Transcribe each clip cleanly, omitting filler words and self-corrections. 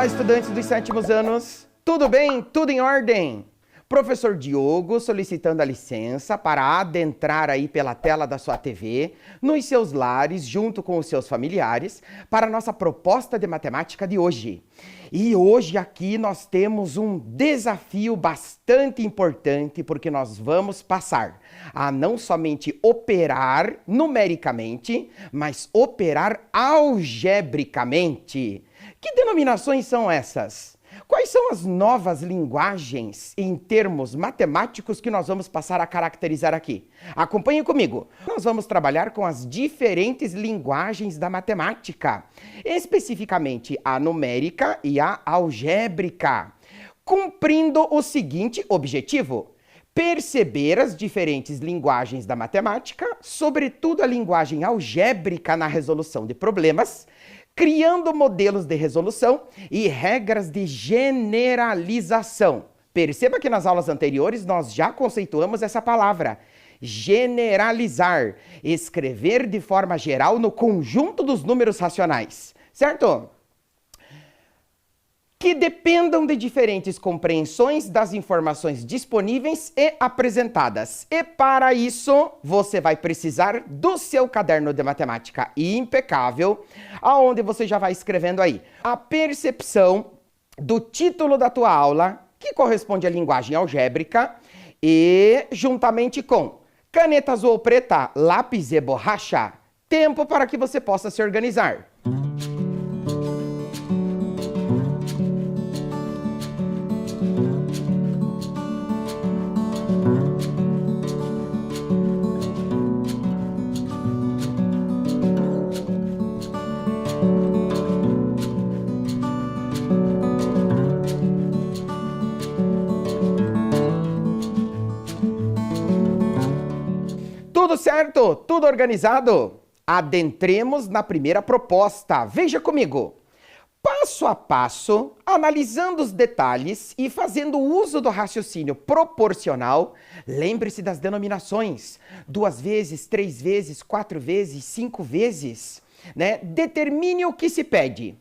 Olá, estudantes dos sétimos anos. Tudo bem? Tudo em ordem? Professor Diogo solicitando a licença para adentrar aí pela tela da sua TV, nos seus lares, junto com os seus familiares, para a nossa proposta de matemática de hoje. E hoje aqui nós temos um desafio bastante importante, porque nós vamos passar a não somente operar numericamente, mas operar algebricamente. Que denominações são essas? Quais são as novas linguagens em termos matemáticos que nós vamos passar a caracterizar aqui? Acompanhe comigo. Nós vamos trabalhar com as diferentes linguagens da matemática, especificamente a numérica e a algébrica, cumprindo o seguinte objetivo: perceber as diferentes linguagens da matemática, sobretudo a linguagem algébrica na resolução de problemas, criando modelos de resolução e regras de generalização. Perceba que nas aulas anteriores nós já conceituamos essa palavra, generalizar, escrever de forma geral no conjunto dos números racionais, certo? Que dependam de diferentes compreensões das informações disponíveis e apresentadas. E para isso, você vai precisar do seu caderno de matemática impecável, aonde você já vai escrevendo aí a percepção do título da tua aula, que corresponde à linguagem algébrica, e juntamente com caneta azul ou preta, lápis e borracha, tempo para que você possa se organizar. Tudo certo? Tudo organizado? Adentremos na primeira proposta. Veja comigo. Passo a passo, analisando os detalhes e fazendo uso do raciocínio proporcional, lembre-se das denominações. 2 vezes, 3 vezes, 4 vezes, 5 vezes, né? Determine o que se pede.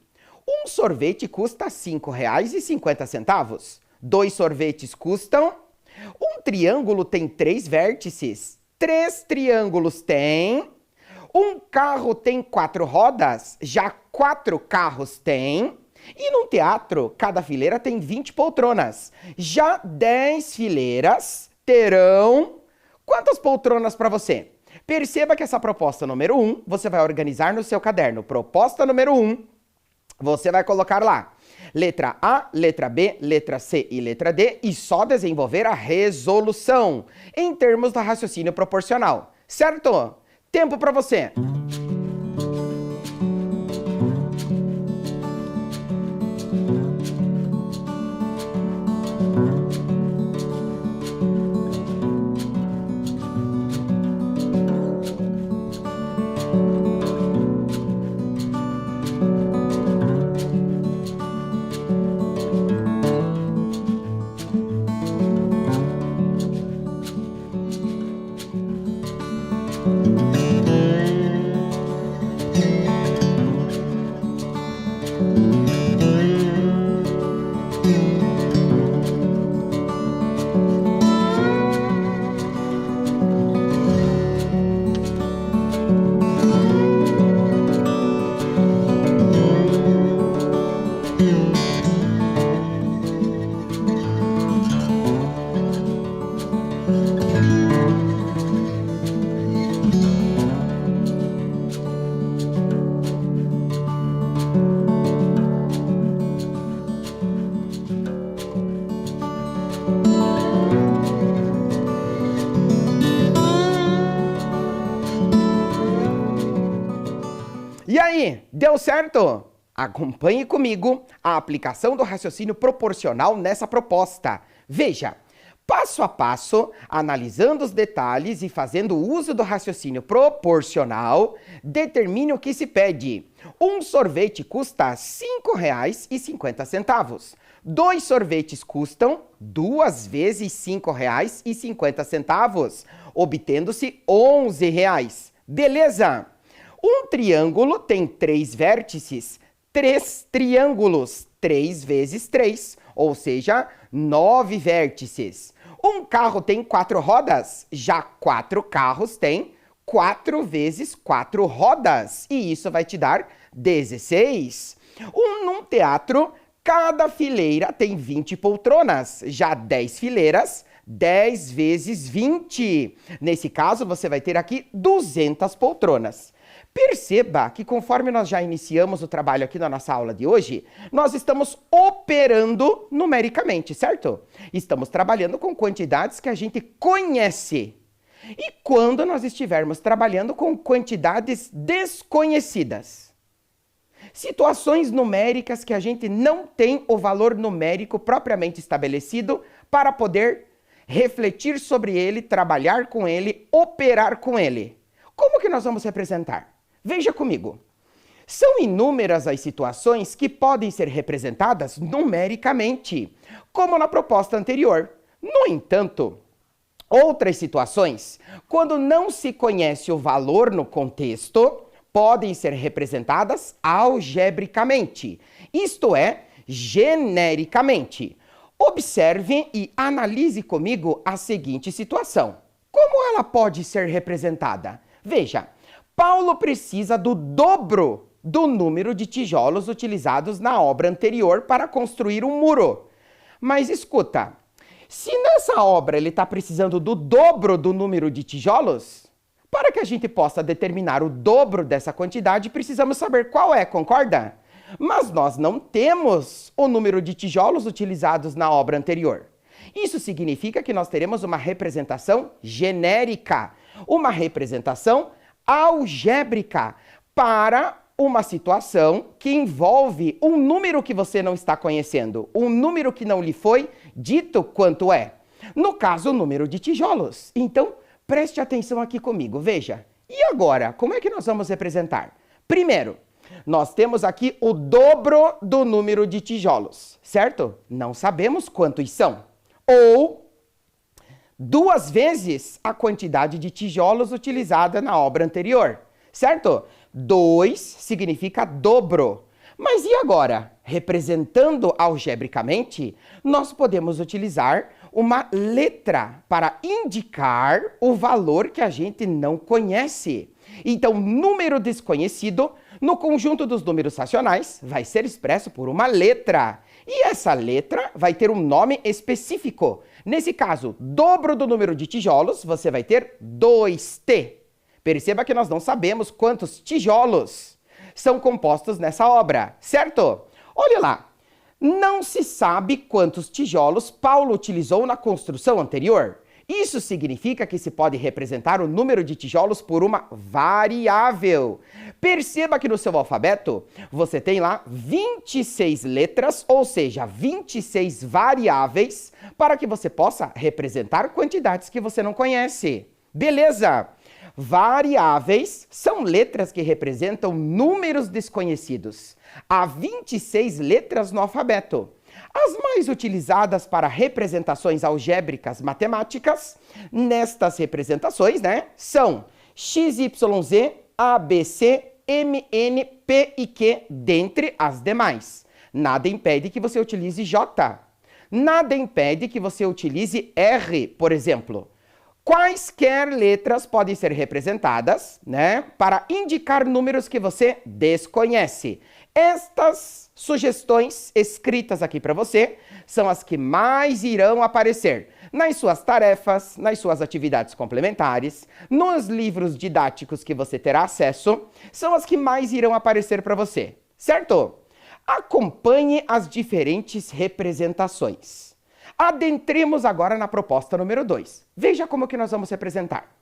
Um sorvete custa R$ 5,50. 2 sorvetes custam. Um triângulo tem 3 vértices. 3 triângulos tem. Um carro tem 4 rodas, já 4 carros tem. E num teatro, cada fileira tem 20 poltronas. Já 10 fileiras terão quantas poltronas para você? Perceba que essa proposta número 1, você vai organizar no seu caderno. Proposta número 1, você vai colocar lá letra A, letra B, letra C e letra D e só desenvolver a resolução em termos do raciocínio proporcional. Certo? Tempo para você. E aí, deu certo? Acompanhe comigo a aplicação do raciocínio proporcional nessa proposta. Veja, passo a passo, analisando os detalhes e fazendo uso do raciocínio proporcional, determine o que se pede. Um sorvete custa R$ 5,50. 2 sorvetes custam 2 vezes R$ 5,50, obtendo-se R$ 11. Beleza? Um triângulo tem 3 vértices. 3 triângulos, 3 vezes 3, ou seja, 9 vértices. Um carro tem 4 rodas, já 4 carros têm 4 vezes 4 rodas, e isso vai te dar 16. Num teatro, cada fileira tem 20 poltronas, já 10 fileiras, 10 vezes 20. Nesse caso, você vai ter aqui 200 poltronas. Perceba que conforme nós já iniciamos o trabalho aqui na nossa aula de hoje, nós estamos operando numericamente, certo? Estamos trabalhando com quantidades que a gente conhece. E quando nós estivermos trabalhando com quantidades desconhecidas? Situações numéricas que a gente não tem o valor numérico propriamente estabelecido para poder refletir sobre ele, trabalhar com ele, operar com ele. Como que nós vamos representar? Veja comigo. São inúmeras as situações que podem ser representadas numericamente, como na proposta anterior. No entanto, outras situações, quando não se conhece o valor no contexto, podem ser representadas algebricamente, isto é, genericamente. Observe e analise comigo a seguinte situação. Como ela pode ser representada? Veja, Paulo precisa do dobro do número de tijolos utilizados na obra anterior para construir um muro. Mas escuta, se nessa obra ele está precisando do dobro do número de tijolos, para que a gente possa determinar o dobro dessa quantidade, precisamos saber qual é, concorda? Mas nós não temos o número de tijolos utilizados na obra anterior. Isso significa que nós teremos uma representação genérica, uma representação algébrica para uma situação que envolve um número que você não está conhecendo, um número que não lhe foi dito quanto é. No caso, o número de tijolos. Então, preste atenção aqui comigo, veja. E agora, como é que nós vamos representar? Primeiro, nós temos aqui o dobro do número de tijolos, certo? Não sabemos quantos são. Ou 2 vezes a quantidade de tijolos utilizada na obra anterior, certo? 2 significa dobro. Mas e agora? Representando algebricamente, nós podemos utilizar uma letra para indicar o valor que a gente não conhece. Então, número desconhecido, no conjunto dos números racionais, vai ser expresso por uma letra. E essa letra vai ter um nome específico. Nesse caso, dobro do número de tijolos, você vai ter 2T. Perceba que nós não sabemos quantos tijolos são compostos nessa obra, certo? Olha lá, não se sabe quantos tijolos Paulo utilizou na construção anterior. Isso significa que se pode representar o número de tijolos por uma variável. Perceba que no seu alfabeto você tem lá 26 letras, ou seja, 26 variáveis, para que você possa representar quantidades que você não conhece. Beleza? Variáveis são letras que representam números desconhecidos. Há 26 letras no alfabeto. As mais utilizadas para representações algébricas matemáticas, nestas representações, são x, y, z, a, b, c, m, n, p e q, dentre as demais. Nada impede que você utilize j. Nada impede que você utilize r, por exemplo. Quaisquer letras podem ser representadas, para indicar números que você desconhece. Estas sugestões escritas aqui para você são as que mais irão aparecer nas suas tarefas, nas suas atividades complementares, nos livros didáticos que você terá acesso, são as que mais irão aparecer para você, certo? Acompanhe as diferentes representações. Adentremos agora na proposta número 2. Veja como que nós vamos representar.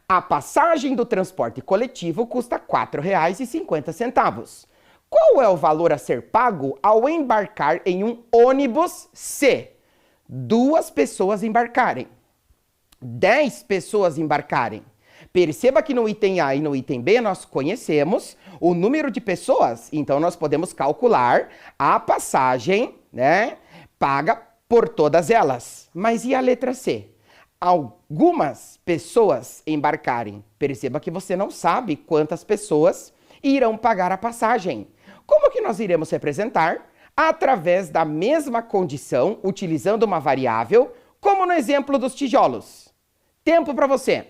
A passagem do transporte coletivo custa R$ 4,50. Qual é o valor a ser pago ao embarcar em um ônibus se 2 pessoas embarcarem, 10 pessoas embarcarem? Perceba que no item A e no item B nós conhecemos o número de pessoas, então nós podemos calcular a passagem, paga por todas elas. Mas e a letra C? Algumas pessoas embarcarem. Perceba que você não sabe quantas pessoas irão pagar a passagem. Como que nós iremos representar? Através da mesma condição, utilizando uma variável, como no exemplo dos tijolos. Tempo para você.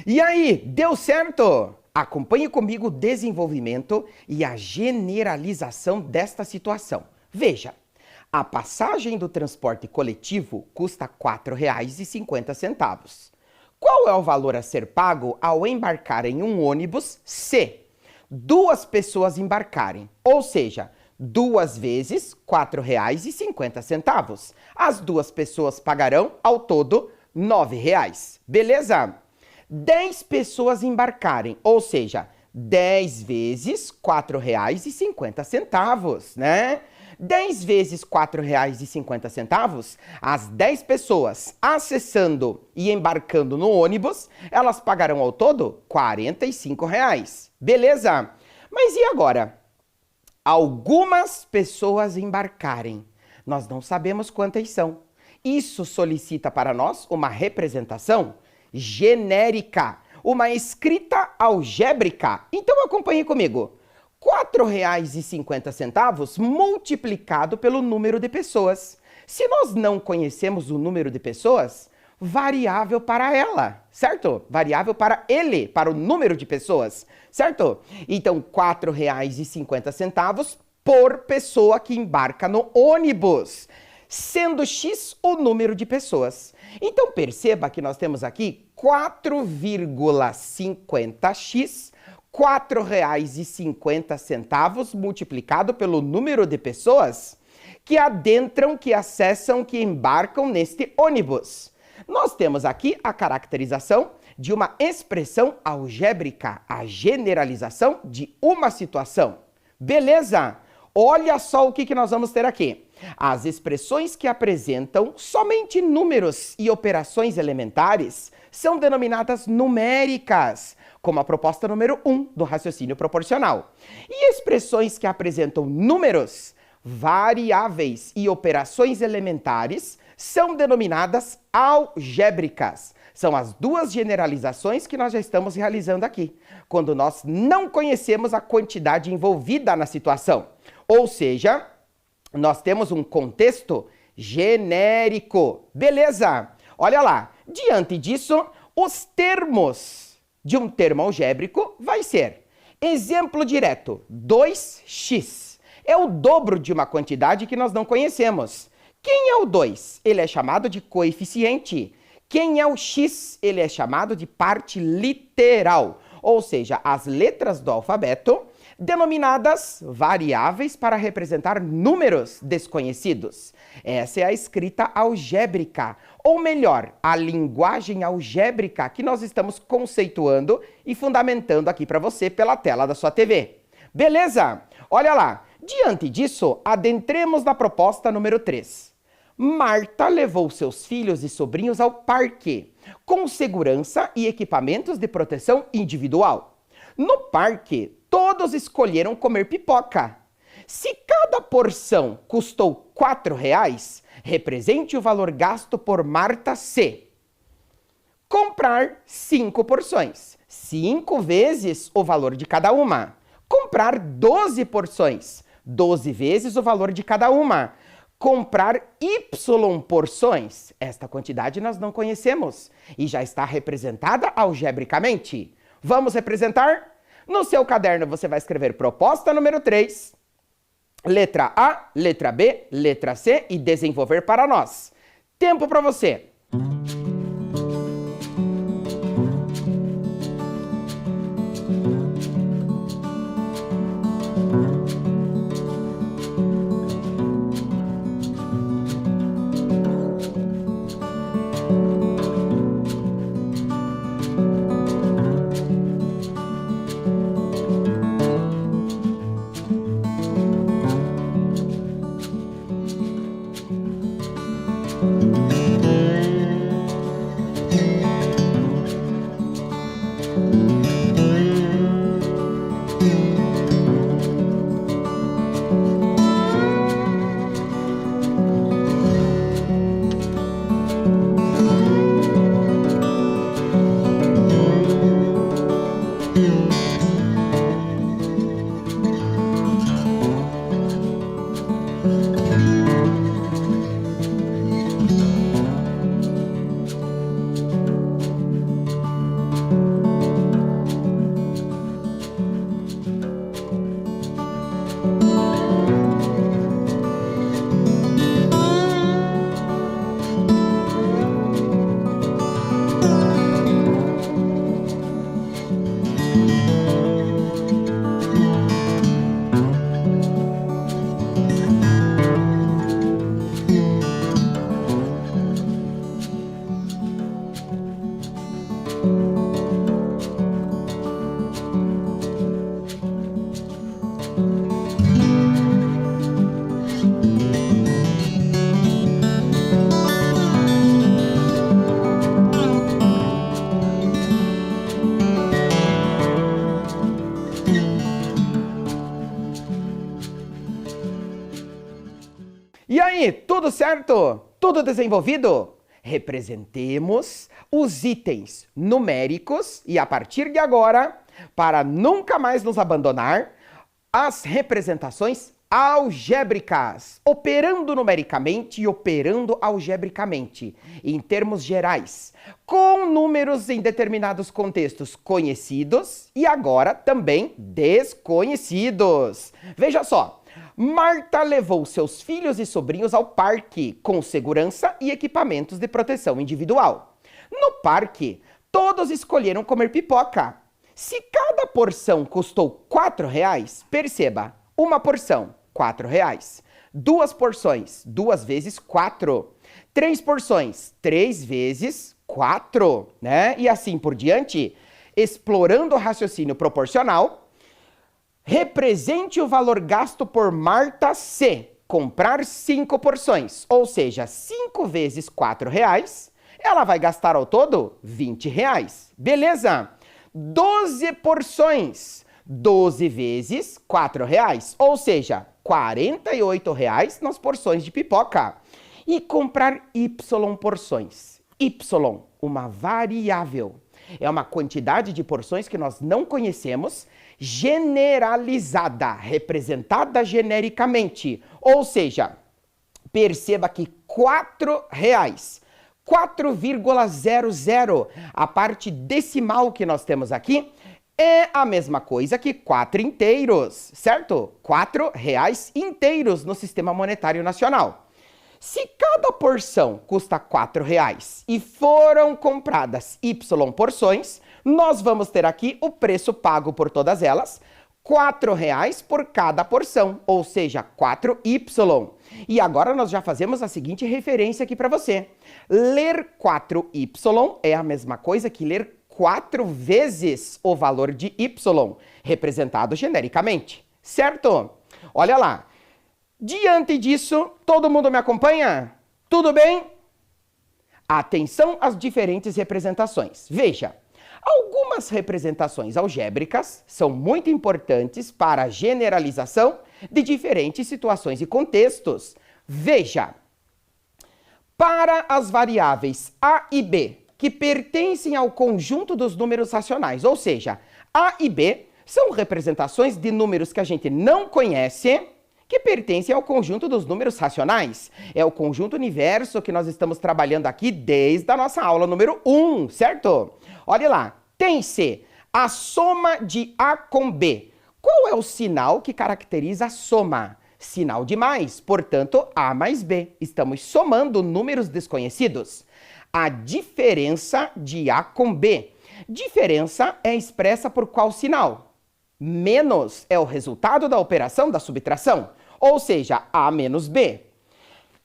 E aí, deu certo? Acompanhe comigo o desenvolvimento e a generalização desta situação. Veja, a passagem do transporte coletivo custa R$ 4,50. Qual é o valor a ser pago ao embarcar em um ônibus se duas pessoas embarcarem? Ou seja, 2 vezes R$ 4,50. As duas pessoas pagarão ao todo R$ 9,00. Beleza? 10 pessoas embarcarem, ou seja, 10 vezes R$ 4,50, né? 10 vezes R$ 4,50, as 10 pessoas acessando e embarcando no ônibus, elas pagarão ao todo R$ 45,00. Beleza? Mas e agora? Algumas pessoas embarcarem. Nós não sabemos quantas são. Isso solicita para nós uma representação genérica, uma escrita algébrica. Então acompanhe comigo. R$ 4,50 multiplicado pelo número de pessoas. Se nós não conhecemos o número de pessoas, variável para ela, certo? Variável para ele, para o número de pessoas, certo? Então, R$ 4,50 por pessoa que embarca no ônibus, sendo X o número de pessoas. Então, perceba que nós temos aqui 4,50x, R$ 4,50 multiplicado pelo número de pessoas que adentram, que acessam, que embarcam neste ônibus. Nós temos aqui a caracterização de uma expressão algébrica, a generalização de uma situação. Beleza? Olha só o que nós vamos ter aqui. As expressões que apresentam somente números e operações elementares são denominadas numéricas, como a proposta número 1 do raciocínio proporcional. E expressões que apresentam números, variáveis e operações elementares são denominadas algébricas. São as duas generalizações que nós já estamos realizando aqui, quando nós não conhecemos a quantidade envolvida na situação. Ou seja, nós temos um contexto genérico. Beleza? Olha lá. Diante disso, os termos de um termo algébrico vai ser: exemplo direto, 2x. É o dobro de uma quantidade que nós não conhecemos. Quem é o 2? Ele é chamado de coeficiente. Quem é o x? Ele é chamado de parte literal. ou seja, as letras do alfabeto, denominadas variáveis para representar números desconhecidos. Essa é a escrita algébrica, ou melhor, a linguagem algébrica que nós estamos conceituando e fundamentando aqui para você pela tela da sua TV. Beleza? Olha lá, diante disso, adentremos na proposta número 3. Marta levou seus filhos e sobrinhos ao parque, com segurança e equipamentos de proteção individual. No parque, todos escolheram comer pipoca. Se cada porção custou R$4, represente o valor gasto por Marta C. Comprar 5 porções, 5 vezes o valor de cada uma. Comprar 12 porções, 12 vezes o valor de cada uma. Comprar Y porções, esta quantidade nós não conhecemos e já está representada algebricamente. Vamos representar? No seu caderno você vai escrever proposta número 3, letra A, letra B, letra C e desenvolver para nós. Tempo para você! E aí, tudo certo? Tudo desenvolvido? Representemos os itens numéricos e, a partir de agora, para nunca mais nos abandonar, as representações algébricas, operando numericamente e operando algebricamente, em termos gerais, com números em determinados contextos conhecidos e agora também desconhecidos. Veja só. Marta levou seus filhos e sobrinhos ao parque, com segurança e equipamentos de proteção individual. No parque, todos escolheram comer pipoca. Se cada porção custou R$4, perceba, uma porção, R$4. 2 porções, 2 vezes 4. 3 porções, 3 vezes 4, né? E assim por diante, explorando o raciocínio proporcional. Represente o valor gasto por Marta C. Comprar 5 porções, ou seja, 5 vezes R$4, ela vai gastar ao todo R$20. Beleza? 12 porções, 12 vezes R$4, ou seja, R$48 nas porções de pipoca. E comprar Y porções. Y, uma variável. É uma quantidade de porções que nós não conhecemos, generalizada, representada genericamente. Ou seja, perceba que R$4, 4,00, a parte decimal que nós temos aqui, é a mesma coisa que 4 inteiros, certo? R$4 inteiros no Sistema Monetário Nacional. Se cada porção custa R$4 e foram compradas Y porções, Nós vamos ter aqui o preço pago por todas elas, R$ 4,00 por cada porção, ou seja, 4Y. E agora nós já fazemos a seguinte referência aqui para você. Ler 4Y é a mesma coisa que ler 4 vezes o valor de Y, representado genericamente, certo? Olha lá. Diante disso, todo mundo me acompanha? Tudo bem? Atenção às diferentes representações. Veja, algumas representações algébricas são muito importantes para a generalização de diferentes situações e contextos. Veja, para as variáveis A e B, que pertencem ao conjunto dos números racionais, ou seja, A e B são representações de números que a gente não conhece, que pertencem ao conjunto dos números racionais. É o conjunto universo que nós estamos trabalhando aqui desde a nossa aula número 1, certo? Olha lá, tem-se a soma de A com B. Qual é o sinal que caracteriza a soma? Sinal de mais, portanto, A mais B. Estamos somando números desconhecidos. A diferença de A com B. Diferença é expressa por qual sinal? Menos é o resultado da operação da subtração, ou seja, A menos B,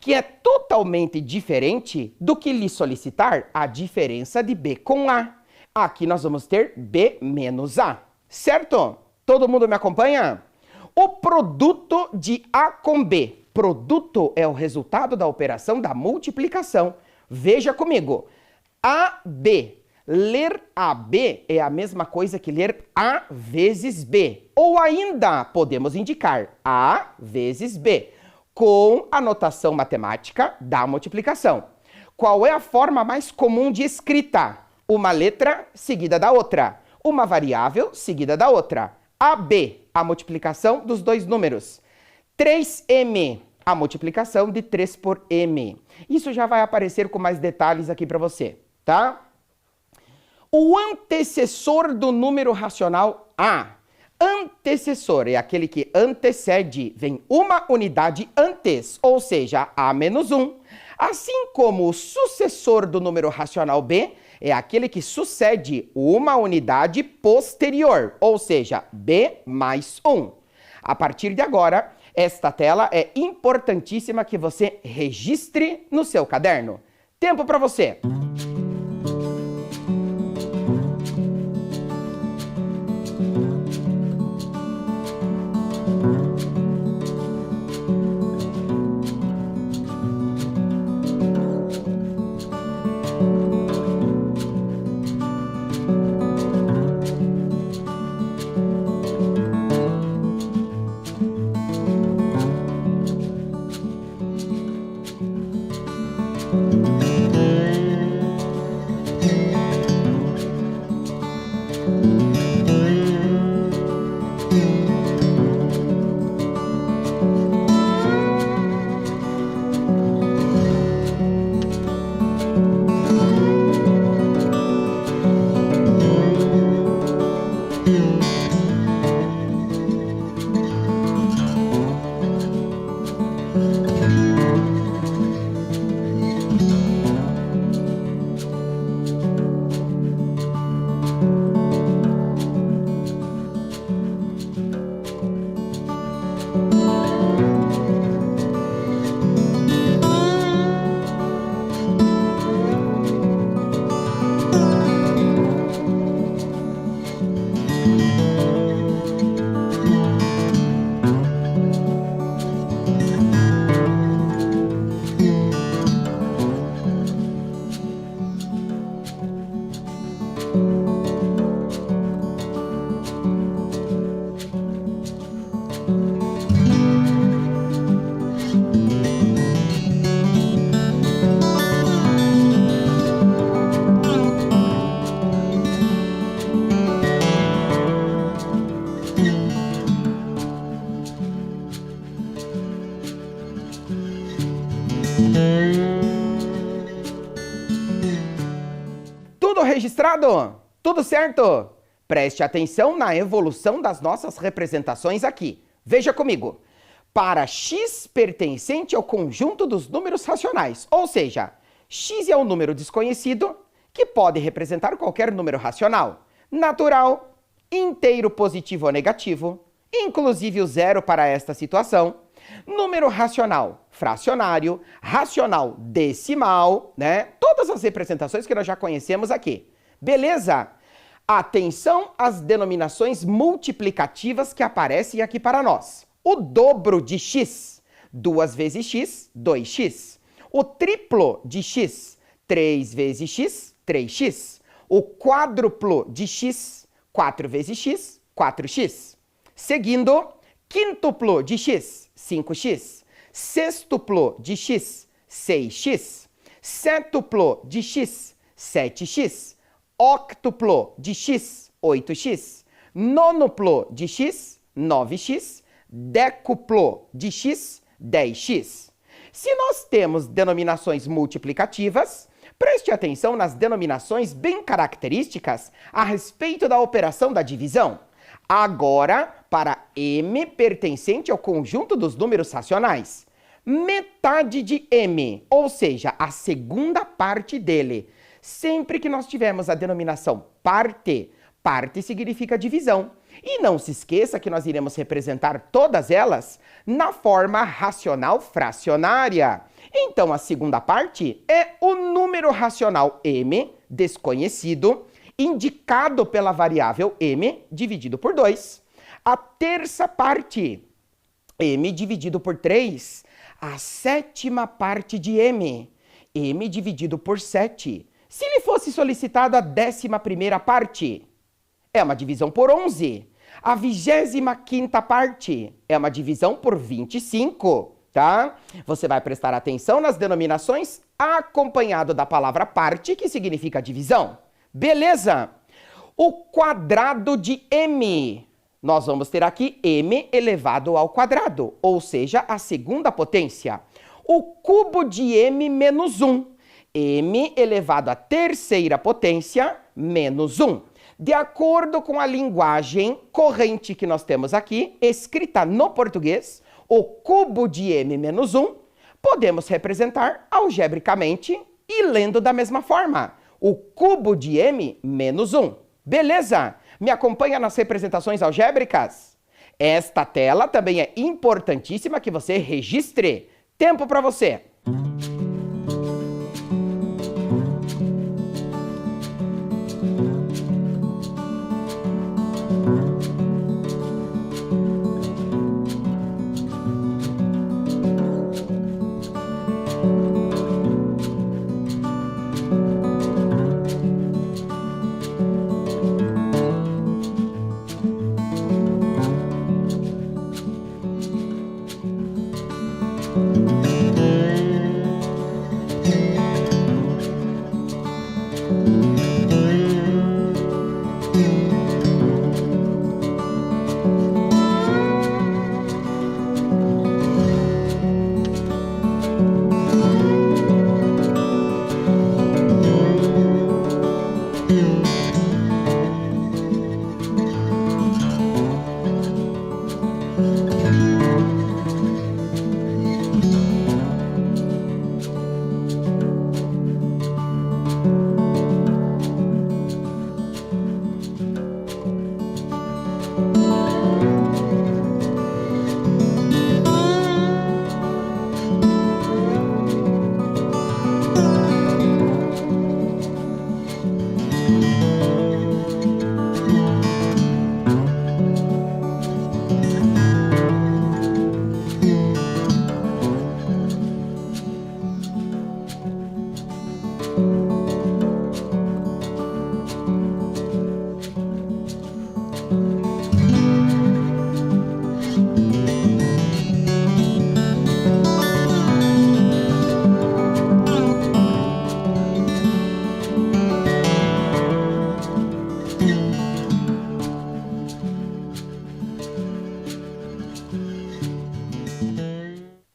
que é totalmente diferente do que lhe solicitar a diferença de B com A. Aqui nós vamos ter B menos A, certo? Todo mundo me acompanha? O produto de A com B. Produto é o resultado da operação da multiplicação. Veja comigo. AB. Ler AB é a mesma coisa que ler A vezes B. Ou ainda podemos indicar A vezes B, com a notação matemática da multiplicação. Qual é a forma mais comum de escrita? Uma letra seguida da outra. Uma variável seguida da outra. AB, a multiplicação dos dois números. 3M, a multiplicação de 3 por M. Isso já vai aparecer com mais detalhes aqui para você, tá? O antecessor do número racional A. Antecessor é aquele que antecede, vem uma unidade antes, ou seja, A menos 1. Assim como o sucessor do número racional B é aquele que sucede uma unidade posterior, ou seja, B mais 1. A partir de agora, esta tela é importantíssima que você registre no seu caderno. Tempo para você! Tudo registrado? Tudo certo? Preste atenção na evolução das nossas representações aqui. Veja comigo. Para x pertencente ao conjunto dos números racionais, ou seja, x é um número desconhecido que pode representar qualquer número racional. natural, inteiro positivo ou negativo, inclusive o zero para esta situação, número racional, fracionário, racional decimal, né? Todas as representações que nós já conhecemos aqui. Beleza? Atenção às denominações multiplicativas que aparecem aqui para nós. O dobro de x, 2 vezes x, 2x. O triplo de x, 3 vezes x, 3x. O quádruplo de x, 4 vezes x, 4x. Seguindo, quíntuplo de x, 5x. Sextuplo de x, 6x. Sétuplo de x, 7x. Octuplo de x, 8x. Nonuplo de x, 9x. Décuplo de x, 10x. Se nós temos denominações multiplicativas, preste atenção nas denominações bem características a respeito da operação da divisão. Agora, para m pertencente ao conjunto dos números racionais. Metade de m, ou seja, a segunda parte dele. Sempre que nós tivermos a denominação parte, parte significa divisão. E não se esqueça que nós iremos representar todas elas na forma racional fracionária. Então, a segunda parte é o número racional m, desconhecido, indicado pela variável m, dividido por 2. A terça parte, m dividido por 3. A sétima parte de m, m dividido por 7. Se lhe fosse solicitada a 11ª parte, é uma divisão por 11. A 25ª parte é uma divisão por 25, tá? Você vai prestar atenção nas denominações acompanhado da palavra parte, que significa divisão. Beleza? O quadrado de m. Nós vamos ter aqui m elevado ao quadrado, ou seja, a segunda potência. O cubo de m menos 1. m elevado à terceira potência menos 1. De acordo com a linguagem corrente que nós temos aqui, escrita no português, o cubo de m menos 1, podemos representar algebricamente e lendo da mesma forma. O cubo de m menos 1. Beleza? Me acompanha nas representações algébricas? Esta tela também é importantíssima que você registre. Tempo para você!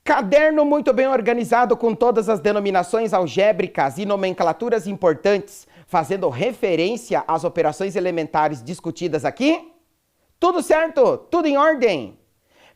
Caderno muito bem organizado com todas as denominações algébricas e nomenclaturas importantes, fazendo referência às operações elementares discutidas aqui? Tudo certo? Tudo em ordem?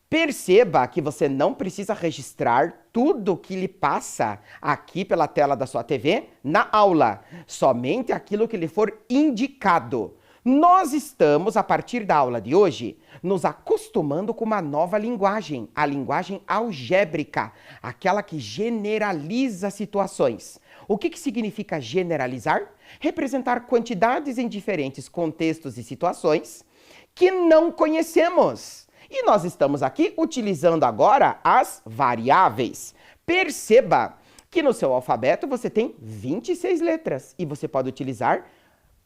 Perceba que você não precisa registrar tudo que lhe passa aqui pela tela da sua TV na aula, somente aquilo que lhe for indicado. Nós estamos, a partir da aula de hoje, nos acostumando com uma nova linguagem, a linguagem algébrica, aquela que generaliza situações. O que significa generalizar? Representar quantidades em diferentes contextos e situações que não conhecemos. E nós estamos aqui utilizando agora as variáveis. Perceba que no seu alfabeto você tem 26 letras e você pode utilizar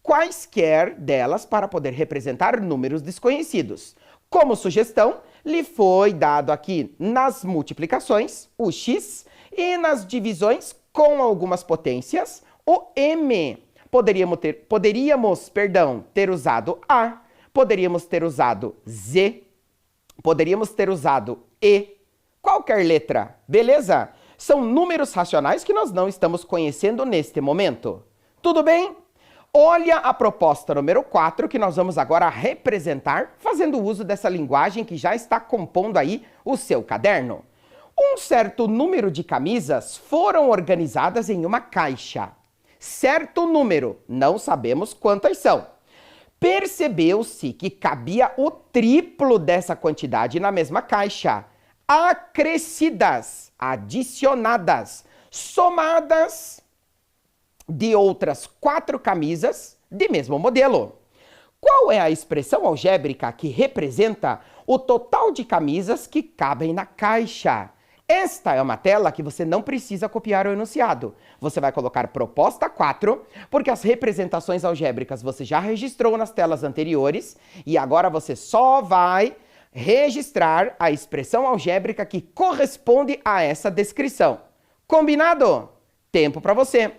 quaisquer delas para poder representar números desconhecidos. Como sugestão, lhe foi dado aqui nas multiplicações o x e nas divisões com algumas potências o m. Poderíamos ter usado a, poderíamos ter usado z, poderíamos ter usado e, qualquer letra, beleza? São números racionais que nós não estamos conhecendo neste momento. Tudo bem? Olha a proposta número 4 que nós vamos agora representar fazendo uso dessa linguagem que já está compondo aí o seu caderno. Um certo número de camisas foram organizadas em uma caixa. Certo número, não sabemos quantas são. Percebeu-se que cabia o triplo dessa quantidade na mesma caixa. Acrescidas, adicionadas, somadas de outras 4 camisas de mesmo modelo. Qual é a expressão algébrica que representa o total de camisas que cabem na caixa? Esta é uma tela que você não precisa copiar o enunciado. Você vai colocar proposta 4, porque as representações algébricas você já registrou nas telas anteriores e agora você só vai registrar a expressão algébrica que corresponde a essa descrição. Combinado? Tempo para você!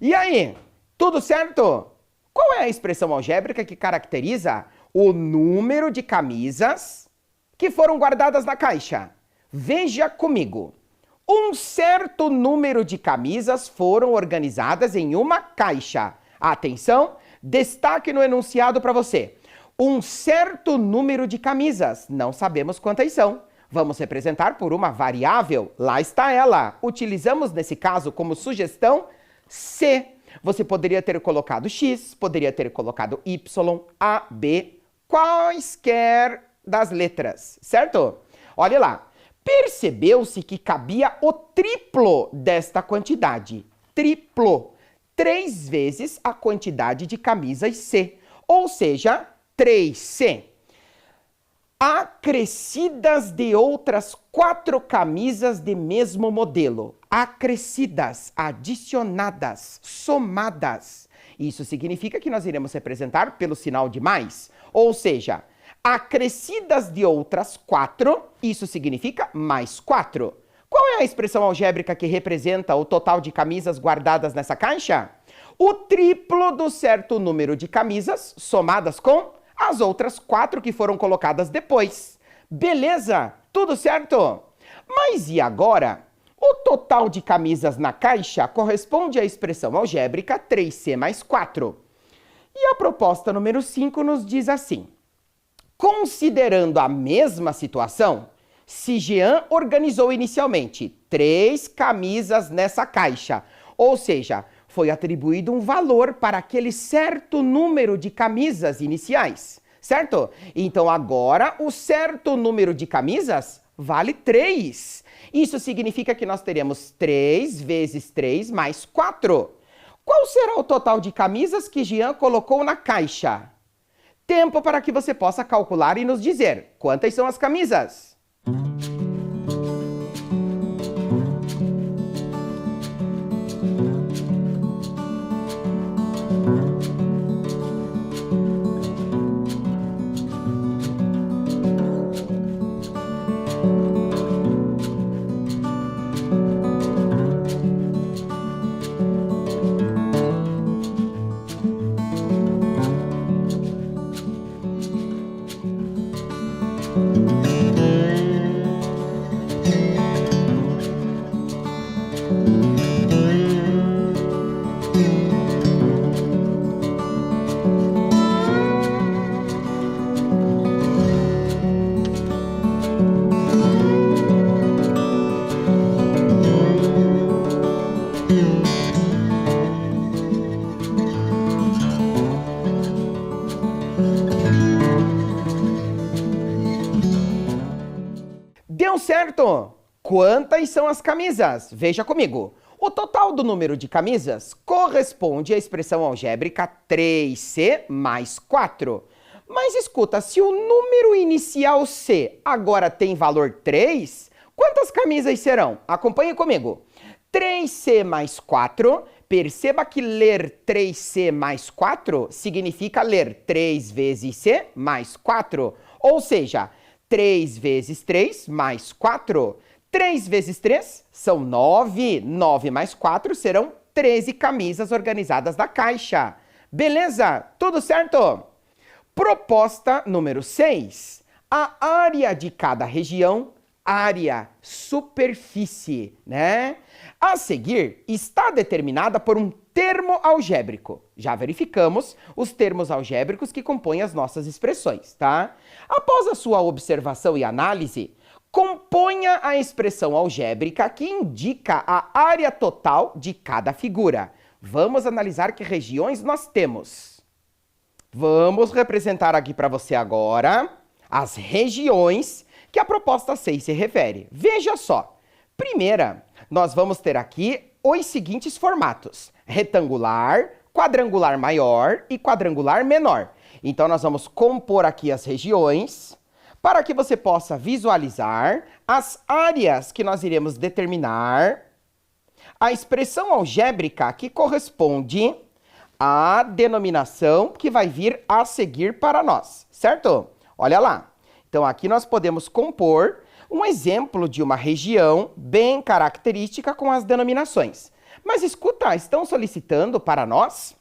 E aí, tudo certo? Qual é a expressão algébrica que caracteriza o número de camisas que foram guardadas na caixa? Veja comigo. Um certo número de camisas foram organizadas em uma caixa. Atenção, destaque no enunciado para você. Um certo número de camisas, não sabemos quantas são. Vamos representar por uma variável, lá está ela. Utilizamos nesse caso como sugestão C. Você poderia ter colocado X, poderia ter colocado Y, A, B, quaisquer das letras, certo? Olha lá, percebeu-se que cabia o triplo desta quantidade. Triplo. 3 vezes a quantidade de camisas C, ou seja, 3C. Acrescidas de outras 4 camisas de mesmo modelo. Acrescidas, adicionadas, somadas. Isso significa que nós iremos representar pelo sinal de mais. Ou seja, acrescidas de outras 4, isso significa mais 4. Qual é a expressão algébrica que representa o total de camisas guardadas nessa caixa? O triplo do certo número de camisas somadas com as outras 4 que foram colocadas depois. Beleza? Tudo certo? Mas e agora? O total de camisas na caixa corresponde à expressão algébrica 3C mais 4. E a proposta número 5 nos diz assim: considerando a mesma situação, se Jean organizou inicialmente 3 camisas nessa caixa, ou seja, foi atribuído um valor para aquele certo número de camisas iniciais, certo? Então agora o certo número de camisas vale 3. Isso significa que nós teremos 3 vezes 3 mais 4. Qual será o total de camisas que Jean colocou na caixa? Tempo para que você possa calcular e nos dizer quantas são as camisas. Deu certo! Quantas são as camisas? Veja comigo. O total do número de camisas corresponde à expressão algébrica 3C mais 4. Mas escuta, se o número inicial C agora tem valor 3, quantas camisas serão? Acompanhe comigo. 3C mais 4, perceba que ler 3C mais 4 significa ler 3 vezes C mais 4. Ou seja, 3 vezes 3 mais 4. 3 vezes 3 são 9. 9 mais 4 serão 13 camisas organizadas na caixa. Beleza? Tudo certo? Proposta número 6. A área de cada região, área, superfície, né? A seguir, está determinada por um termo algébrico. Já verificamos os termos algébricos que compõem as nossas expressões, tá? Após a sua observação e análise, componha a expressão algébrica que indica a área total de cada figura. Vamos analisar que regiões nós temos. Vamos representar aqui para você agora as regiões que a proposta 6 se refere. Veja só. Primeira, nós vamos ter aqui os seguintes formatos: retangular, quadrangular maior e quadrangular menor. Então nós vamos compor aqui as regiões para que você possa visualizar as áreas que nós iremos determinar, a expressão algébrica que corresponde à denominação que vai vir a seguir para nós, certo? Olha lá. Então aqui nós podemos compor um exemplo de uma região bem característica com as denominações. Mas escuta, estão solicitando para nós,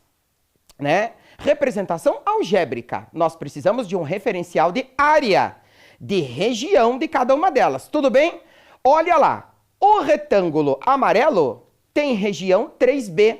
né, representação algébrica. Nós precisamos de um referencial de área, de região de cada uma delas. Tudo bem? Olha lá, o retângulo amarelo tem região 3B.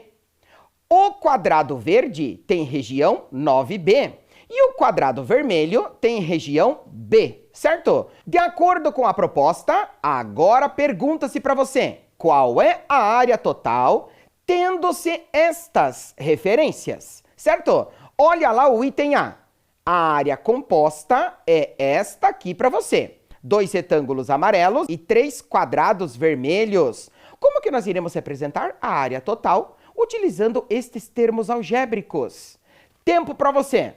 O quadrado verde tem região 9B. E o quadrado vermelho tem região B, certo? De acordo com a proposta, agora pergunta-se para você: qual é a área total tendo-se estas referências, certo? Olha lá o item A. A área composta é esta aqui para você. 2 retângulos amarelos e 3 quadrados vermelhos. Como que nós iremos representar a área total utilizando estes termos algébricos? Tempo para você.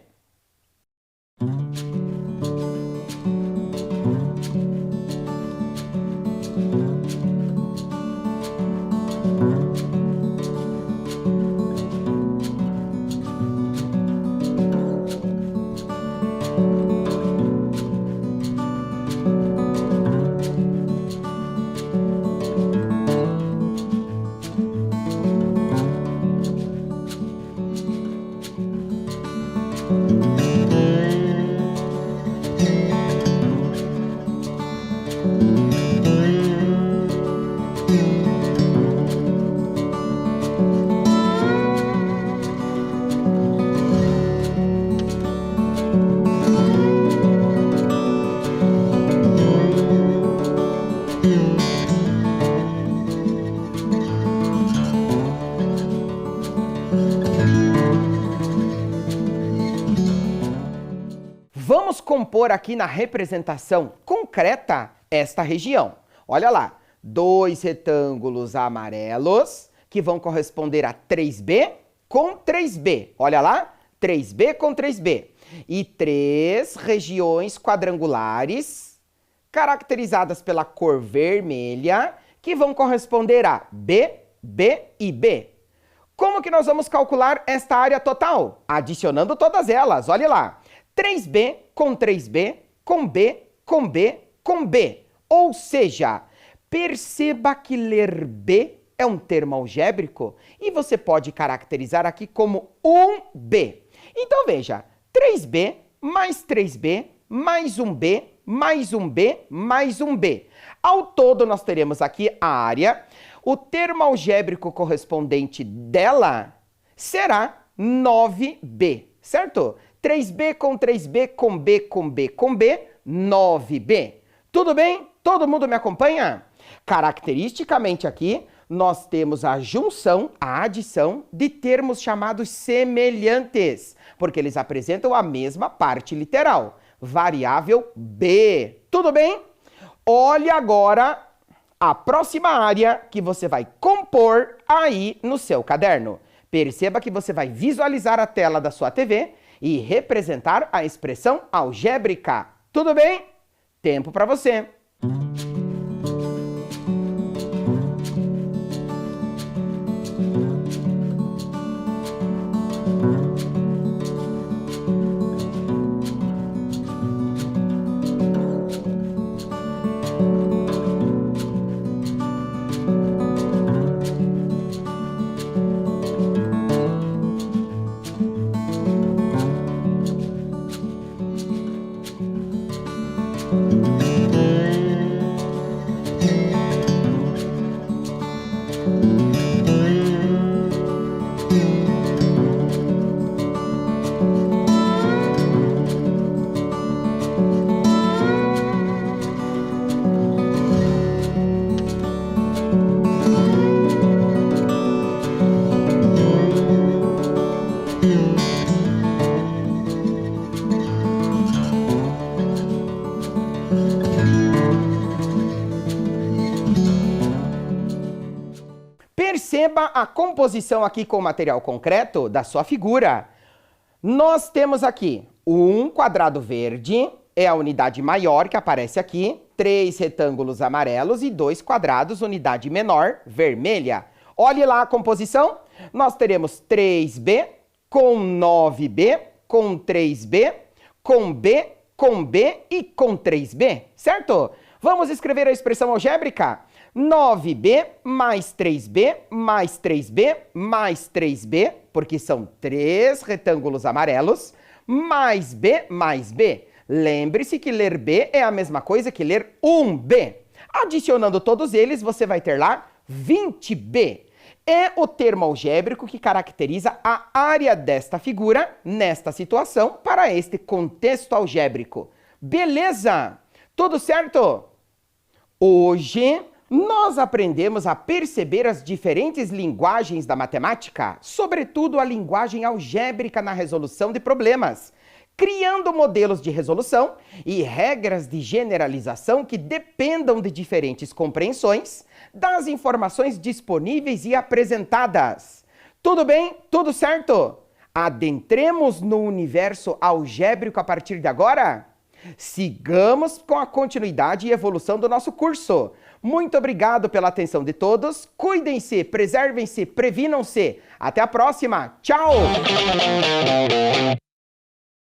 Vamos compor aqui na representação concreta esta região. Olha lá, 2 retângulos amarelos que vão corresponder a 3B com 3B. Olha lá, 3B com 3B. E 3 regiões quadrangulares caracterizadas pela cor vermelha que vão corresponder a B, B e B. Como que nós vamos calcular esta área total? Adicionando todas elas, olha lá. 3B com 3B, com B, com B, com B. Ou seja, perceba que ler B é um termo algébrico e você pode caracterizar aqui como 1B. Então veja, 3B mais 3B mais 1B mais 1B mais 1B. Ao todo nós teremos aqui a área. O termo algébrico correspondente dela será 9B, certo? 3B com 3B com B com B com B, 9B. Tudo bem? Todo mundo me acompanha? Caracteristicamente aqui, nós temos a junção, a adição de termos chamados semelhantes, porque eles apresentam a mesma parte literal, variável B. Tudo bem? Olhe agora a próxima área que você vai compor aí no seu caderno. Perceba que você vai visualizar a tela da sua TV e representar a expressão algébrica. Tudo bem? Tempo para você. Perceba a composição aqui com o material concreto da sua figura. Nós temos aqui um quadrado verde, é a unidade maior que aparece aqui, 3 retângulos amarelos e 2 quadrados, unidade menor, vermelha. Olhe lá a composição. Nós teremos 3B com 9B, com 3B, com B, com B e com 3B, certo? Vamos escrever a expressão algébrica? 9B mais 3B mais 3B mais 3B, porque são 3 retângulos amarelos, mais B mais B. Lembre-se que ler B é a mesma coisa que ler 1B. Adicionando todos eles, você vai ter lá 20B. É o termo algébrico que caracteriza a área desta figura, nesta situação, para este contexto algébrico. Beleza? Tudo certo? Hoje, nós aprendemos a perceber as diferentes linguagens da matemática, sobretudo a linguagem algébrica na resolução de problemas, criando modelos de resolução e regras de generalização que dependam de diferentes compreensões das informações disponíveis e apresentadas. Tudo bem? Tudo certo? Adentremos no universo algébrico a partir de agora? Sigamos com a continuidade e evolução do nosso curso. Muito obrigado pela atenção de todos. Cuidem-se, preservem-se, previnam-se. Até a próxima. Tchau!